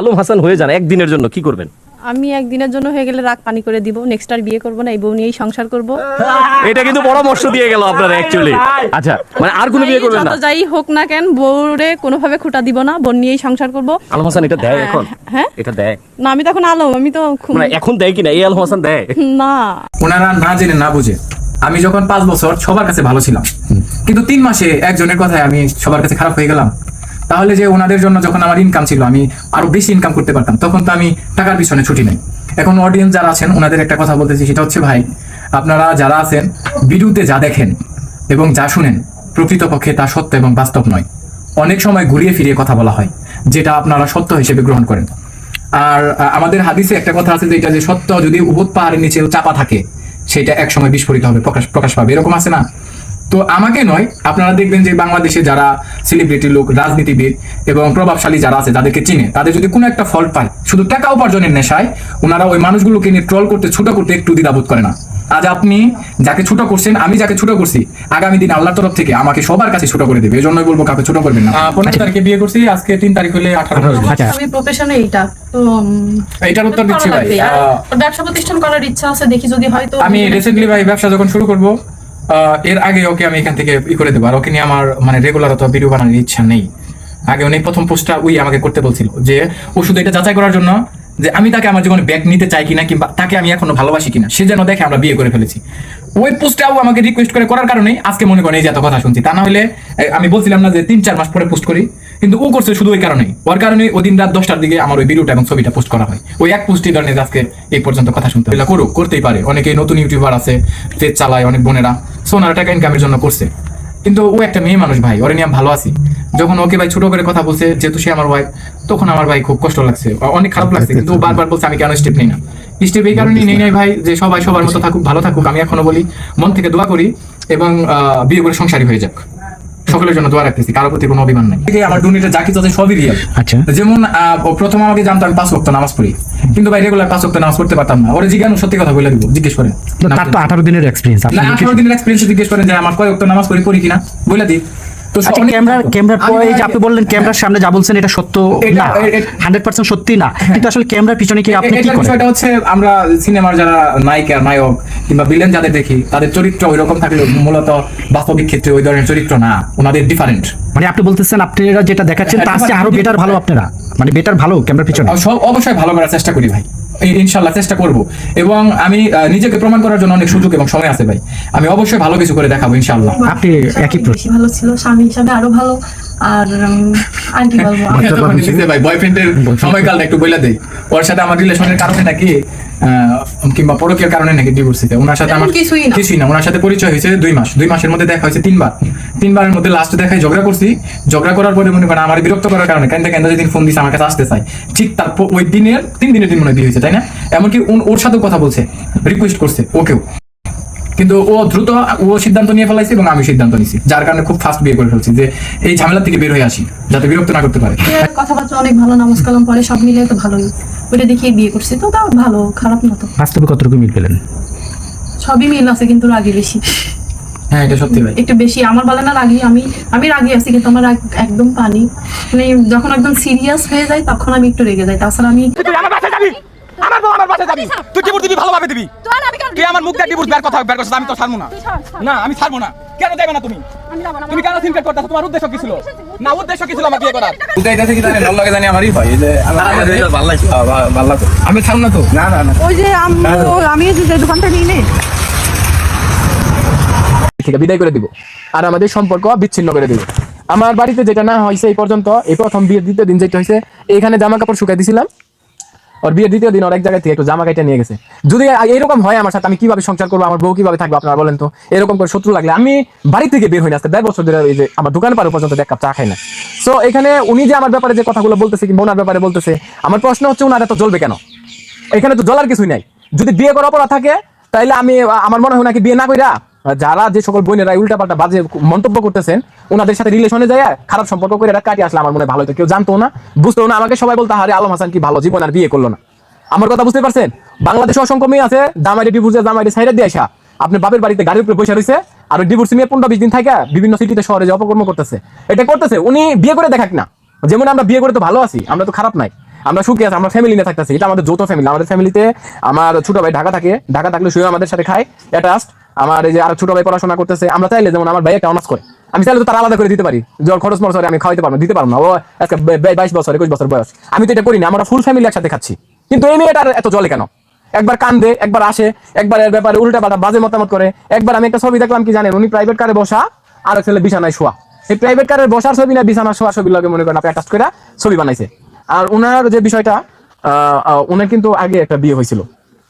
আলম হাসান হয়ে যান একদিনের জন্য, কি করবেন? আমি একদিনের জন্য হয়ে গেলে রাগ পানি করে দিব, নেক্সট আর বিয়ে করব না, এই বউ নিয়েই সংসার করব। এটা কিন্তু পরামর্শ দিয়ে গেল আপনারা অ্যাকচুয়ালি। আচ্ছা, মানে আর কোনো বিয়ে করবেন না? যত যাই হোক না কেন, বউরে কোনোভাবে খুঁটা দিব না, বোন নিয়েই সংসার করব। আলম হাসান এটা দেয় এখন? হ্যাঁ, এটা দেয় না আমি তখন আলম, আমি তো মানে এখন দেয় কিনা, এই আলম হাসান দেয় না। ওনারা না জেনে না বুঝে, আমি যখন 5 বছর সবার কাছে ভালো ছিলাম, কিন্তু 3 মাসে একজনের কথায় আমি সবার কাছে খারাপ হয়ে গেলাম। তাহলে যে ওনাদের জন্য যখন আমার ইনকাম ছিল, আমি আরো বেশি ইনকাম করতে পারতাম, তখন তো আমি টাকার পিছনে ছুটি নাই। এখন অডিয়েন্স যারা আছেন ওনাদের একটা কথা বলতেছি, সেটা হচ্ছে ভাই, আপনারা যারা আছেন ভিডিওতে যা দেখেন এবং যা শুনেন প্রকৃতপক্ষে তা সত্য এবং বাস্তব নয়। অনেক সময় ঘুরিয়ে ফিরিয়ে কথা বলা হয়, যেটা আপনারা সত্য হিসেবে গ্রহণ করেন। আর আমাদের হাদিসে একটা কথা আছে, যেটা যে সত্য যদি উহুদ পাহাড়ের নিচে চাপা থাকে, সেটা এক সময় বিস্ফোরিত হবে, প্রকাশ পাবে, এরকম আছে না? তো আমাকে নয়, আপনারা দেখবেন যে বাংলাদেশে যারা সেলিব্রিটি লোক, রাজনীতিবিদ এবং প্রভাবশালী যারা আছে, যাদেরকে চিনে, তাদের যদি কোনো একটা ফল্ট পায়, শুধু টাকা উপার্জনের নেশায় ওনারা ওই মানুষগুলোকে নিয়ে ট্রল করতে, ছোট করতে একটু দ্বিধাবোধ করে না। আজ আপনি যাকে ছোট করছেন, আমি যাকে ছোট করছি, আগামী দিন আল্লাহর তরফ থেকে আমাকে সবার কাছে ছোট করে দেবে। এই জন্যই বলবো কাউকে ছোট করবেন না। 15 তারিখে বিয়ে করছি, আজকে 3 তারিখ হলে 18। আমি প্রফেশনে এইটা তো এইটার উত্তর দিচ্ছি ভাই। ব্যবসা প্রতিষ্ঠান করার ইচ্ছা আছে, দেখি যদি হয় তো। আমি রিসেন্টলি ভাই ব্যবসা যখন শুরু করব, এর আগে ওকে আমি এখান থেকে করে দেবো। আর ওকে নিয়ে আমার মানে রেগুলার অত ভিডিও বানানোর ইচ্ছা নেই। আগে অনেক প্রথম পোস্টটা আমাকে করতে বলছিল, যে ও শুধু এটা যাচাই করার জন্য যে আমি তাকে আমার জীবনে ব্যাক নিতে চাই কিনা, কিংবা তাকে আমি এখনো ভালোবাসি কিনা, সে যেন দেখে আমরা বিয়ে করে ফেলেছি। ওই পোস্টটাও আমাকে রিকোয়েস্ট করার কারণেই আজকে মনে করেন এই যে এত কথা শুনছি। তা না হলে আমি বলছিলাম না যে 3-4 মাস পরে পোস্ট করি, কিন্তু ও করছে শুধু ওই কারণেই। ওর কারণে ওই দিন রাত 10টার দিকে আমার ওই ভিডিওটা এবং ছবিটা পোস্ট করা হয়। ওই এক পোস্টই ধরনের আজকে এই পর্যন্ত কথা শুনতে হলো। করতেই পারে, অনেকেই নতুন ইউটিউবার আছে, পেজ চালায়, অনেক বোনেরা, সোনার টাকা ইনকামের জন্য করছে। কিন্তু ও একটা মেয়ে মানুষ ভাই, ওরে নিয়ে আমি ভালো আছি। যখন ওকে ভাই ছোট করে কথা বলছে, যেহেতু সে আমার ওয়াইফ, তখন আমার ভাই খুব কষ্ট লাগছে, অনেক খারাপ লাগছে। কিন্তু ও বারবার বলছে আমি কেন স্টেপ নেই না। স্টেপ এই কারণেই নেই নাই ভাই, যে সবাই সবার মতো থাকুক, ভালো থাকুক। আমি এখনো বলি, মন থেকে দোয়া করি এবং বিয়ে করে সংসারী হয়ে যাক। সকলের জন্য দোয়া রাখতেছি, কারোর প্রতি কোনো অভিমান নাই। আমার দুনিয়াতে যা কিছু আছে সবই রিয়েল। আচ্ছা, যেমন প্রথম আমাকে জানতো আমি 5 ওয়াক্ত নামাজ পড়ি, কিন্তু ভাই রেগুলার 5 ওয়াক্ত নামাজ পড়তে পারতাম না। ওরে জিজ্ঞাসা, সত্যি কথা বলে দিব, জিজ্ঞেস করেন। তার তো 18 দিনের এক্সপেরিয়েন্স। না, 18 দিনের এক্সপেরিয়েন্স জিজ্ঞেস করেন যে আমার কয় ওয়াক্ত নামাজ পড়ি কিনা, বলে দিই। তো ক্যামেরার পরে যে আপনি বললেন ক্যামেরার সামনে যা বলছেন এটা সত্য না, 100% সত্যি না, কিন্তু আসলে ক্যামেরার পিছনে কি আপনি কি করেন? বিষয়টা হচ্ছে, আমরা সিনেমার যারা নায়িকা, নায়ক কিংবা ভিলেন যাদের দেখি, তাদের চরিত্র ওই রকম থাকলে মূলত বাস্তবিক ক্ষেত্রে ওই ধরনের চরিত্র না, ওনাদের ডিফারেন্ট। মানে আপনি বলতেছেন আপনারা যেটা দেখাচ্ছেন তার চেয়ে আরো বেটার ভালো, আপনারা মানে বেটার ভালো ক্যামেরার পিছনে। অবশ্যই ভালো করার চেষ্টা করি ভাই, ইনশাল্লাহ চেষ্টা করব। এবং আমি নিজেকে প্রমাণ করার জন্য অনেক সুযোগ এবং সময় আছে ভাই, আমি অবশ্যই ভালো কিছু করে দেখাবো ইনশাল্লাহ। আপনি একই বেশি ভালো ছিল, স্বামী হিসাবে আরো ভালো। আর আর কি বলবো, ভাই বয়ফ্রেন্ডের সময়কালটা একটু বলে দেই। ওর সাথে আমার রিলেশনের কারণে নাকি কিংবা পরকীয়ার কারণে নাকি ডিভোর্স হয়েছে। ওনার সাথে আমার কিছুই না, ওনার সাথে পরিচয় হয়েছে 2 মাস। 2 মাসের মধ্যে দেখা হয়েছে 3 বারের মধ্যে লাস্ট দেখায় ঝগড়া করছি। ঝগড়া করার পরে মনে করেন আমার বিরক্ত করার কারণে কেন যেদিন ফোন দিচ্ছে আমার কাছে আসতে চাই, ঠিক তারপর ওই দিনের 3 দিনের দিন মনে বিয়ে হয়েছে, তাই না? এমনকি ওর সাথেও কথা বলছে, রিকোয়েস্ট করছে ওকেও, কিন্তু ও দ্রুত সিদ্ধান্ত নিয়ে ফেলাইছে এবং আমি সিদ্ধান্ত নিছি, যার কারণে খুব ফাস্ট বিয়ে করে ফেলছি, যে এই ঝামেলা থেকে বের হয়ে আসি, যাতে বিরক্ত না করতে পারে। কথাবার্তা অনেক ভালো, নামাজ কালাম পরে, সব মিলে তো ভালোই। ওইটা দেখিয়ে বিয়ে করছি, তো তাও ভালো, খারাপ না তো। বাস্তবে কতটুকু মিল পেলেন? সবই মিল আছে, কিন্তু রাগি বেশি। হ্যাঁ, এটা সত্যি ভাই, একটু বেশি। আমার বলে না রাগি, আমি রাগি আছি, কিন্তু আমার একদম পানি। মানে যখন একদম সিরিয়াস হয়ে যায় তখন আমি একটু রেগে যাই। তাছাড়া আমি আমার বাসায় যাবি, আমার বাসায় যাবি, তুই ডিভোর্স দিবি, ভালোভাবে দিবি। তুই আমার মুখ দিয়ে ডিভোর্স বের করছিস, আমি তো ছাড়বো না। না, আমি ছাড়বো না। কেন যাবে না তুমি? তুমি কেন সিনক্রেট করতেছো? তোমার উদ্দেশ্য কি ছিল? না, উদ্দেশ্য কি ছিল আমার বিয়ে করার? এটা কি জানেন, ভালো লাগে জানি আমারই হয়, এই যে ভালো লাগে। আমি ছাড়ব না তো। না না না, ওই যে আমি যে দোকানটা নিয়ে নে থেকে বিদায় করে দিব, আর আমাদের সম্পর্ক বিচ্ছিন্ন করে দিব। আমার বাড়িতে যেটা না হয়েছে এই পর্যন্ত, এই প্রথম বিয়ের দ্বিতীয় দিন যেটা হয়েছে, এখানে জামা কাপড় শুকাই দিছিলাম, আর বিয়ের দ্বিতীয় দিন আর এক জায়গা থেকে একটু জামা কাইটা নিয়ে গেছে। যদি এরকম হয় আমার সাথে, আমি কিভাবে সংসার করবো, আমার বউ কিভাবে থাকবে আপনারা বলেন তো? এরকম করে শত্রু লাগলে আমি বাড়ি থেকে বের হই না, আজকে 1.5 বছর ধরে এই যে আমার দোকান পাড়ে পর্যন্ত 1 কাপ চা খাই না। সো এখানে উনি যে আমার ব্যাপারে যে কথাগুলো বলতেছে কিংবা ওনার ব্যাপারে বলতেছে, আমার প্রশ্ন হচ্ছে ওনার এত জ্বলবে কেন? এখানে তো জ্বলার কিছুই নাই। যদি বিয়ে করা অপরাধ থাকে, তাহলে আমার মনে হয় নাকি বিয়ে না কইরা যারা যে সকল বোনেরা উল্টাপাল্টা বাজে মন্তব্য করতেছেন, ওনাদের সাথে রিলেশনে যায় খারাপ সম্পর্ক করে এটা কাটিয়ে আসলে আমার মনে ভালো হতো। কেউ জানতো না, বুঝতো না, আমাকে সবাই বলতো আরে আলম হাসান কি ভালো, জীবন আর বিয়ে করলো না। আমার কথা বুঝতে পারছেন? বাংলাদেশে অসংখ্য মেয়ে আছে, দামাইরে ডিভোর্সে জামাইরে সাইরে দিয়ে আসা আপনি বাপের বাড়িতে গাড়ির উপরে বসে রয়েছে, আর ডিভোর্স নিয়ে 15-20 দিন থাকে বিভিন্ন সিটিতে শহরে যে অপকর্ম করতেছে, এটা করতেছে। উনি বিয়ে করে দেখাক না, যেমন আমরা বিয়ে করে তো ভালো আছি, আমরা তো খারাপ নাই। আমরা সুখী আছি, আমরা ফ্যামিলি নিয়ে থাকতেছি, এটা আমাদের যৌথ ফ্যামিলি। আমাদের ফ্যামিলিতে আমার ছোট ভাই ঢাকা থাকে, ঢাকা থাকলে সেও আমাদের সাথে খায় অ্যাটাচড। আমার এই যে আর ছোট ভাই পড়াশোনা করতেছে, আমরা চাইলে যেমন আমার ভাই একটা অনার্স করে, আমি চাইলে তো তার আলাদা করে দিতে পারি, যখন খরচ মরচ আমি খাওয়াইতে পারবো, দিতে পারবো না। ও আজকে 22 বছর 21 বছর বয়স, আমি তো এটা করি না, আমরা ফুল ফ্যামিলি একসাথে খাচ্ছি। কিন্তু এই মেয়েটার এত জলে কেন? একবার কান্দে, একবার আসে, একবার এর ব্যাপারে উল্টা পাল্টা বাজে মতামত করে। একবার আমি একটা ছবি দেখলাম, কি জানেন, উনি প্রাইভেট কারে বসা আর এক ছেলে বিছানায় শোয়া। এই প্রাইভেট কারের বসার ছবি না বিছানায় শোয়া ছবি লাগে মনে করেন আপনি অ্যাটাচ করে ছবি বানাইছে। আর ওনার যে বিষয়টা, ওনার কিন্তু আগে একটা বিয়ে হয়েছিল,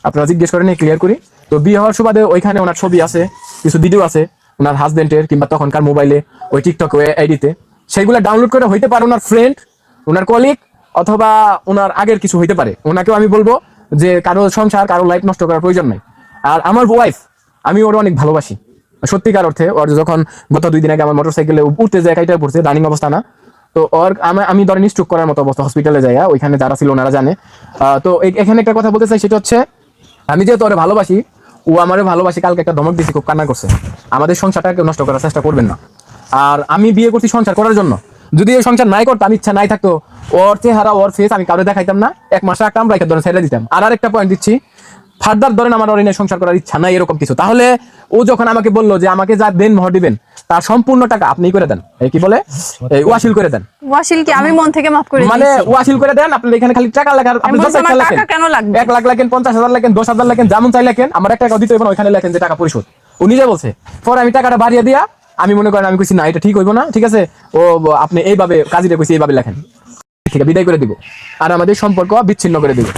আপনারা জিজ্ঞেস করেন, ক্লিয়ার করি। তো বিয়ে হওয়ার সুবাদে ওইখানে ওনার ছবি আছে, কিছু ভিডিও আছে ওনার হাজবেন্ডের কিংবা তখনকার মোবাইলে, ওই টিকটক আইডিতে, সেইগুলো ডাউনলোড করে হইতে পারে ওনার ফ্রেন্ড, ওনার কলিগ, অথবা ওনার আগের কিছু হইতে পারে। ওনাকেও আমি বলবো যে কারো সংসার, কারো লাইফ নষ্ট করার প্রয়োজন নাই। আর আমার ওয়াইফ, আমি ওর অনেক ভালোবাসি সত্যিকার অর্থে। ওর যখন গত 2 দিন আগে আমার মোটরসাইকেলে উঠতে যায়, কাইটা পড়ছে, রানিং অবস্থা না, তো ওর আমি ধরেন স্ট্রোক করার মতো অবস্থা, হসপিটালে যাই, ওইখানে যারা ছিল ওনারা জানে। তো এখানে একটা কথা বলতে চাই, সেটা হচ্ছে আমি যেহেতু ওরে ভালোবাসি, ও আমারে ভালোবাসি। কালকে একটা ধমক দিয়েছি, খুব কান্না করছে, আমাদের সংসারটাকে নষ্ট করার চেষ্টা করবেন না। আর আমি বিয়ে করছি সংসার করার জন্য, যদি এই সংসার নাই করতাম, ইচ্ছা নাই থাকতো, ওর চেহারা ওর ফেস আমি কাউকে দেখাইতাম না, 1 মাস রাখতাম, রাইখে ধরে ছেড়ে দিতাম। আর আরেকটা পয়েন্ট দিচ্ছি, ফার্দার ধরেন আমার অরিনে সংসার করার ইচ্ছা নাই এরকম কিছু, তাহলে ও যখন আমাকে বললো যে আমাকে যা দেন মোহর দিবেন, তার সম্পূর্ণ টাকা আপনি করে দেন, এই কি বলে, ওয়াসিল করে দেন। ওয়াসিল কি আমি মন থেকে মাফ করে মানে দিয়েছি। ওয়াসিল করে দেন, আপনার এখানে খালি টাকা লাগে, আপনি যত বলছি, টাকা আমার লেখেন, টাকা কেন লাগবে? 1 লাখ লেখেন, 50,000 লেখেন, 10,000 লেখেন, যেমন চাই লেখেন, আমার একটা টাকা দিতে হবে না, ওইখানে লেখেন যে টাকা পরিশোধ। ও নিজে বলছে, পরে আমি টাকাটা বাড়িয়ে দিয়া আমি মনে করেন আমি কইছি না এটা ঠিক হইব না, ঠিক আছে, ও আপনি এইভাবে কাজীটা কইছি এইভাবে লেখেন, ঠিক আছে, বিদায় করে দিব, আর আমাদের সম্পর্ক বিচ্ছিন্ন করে দিব।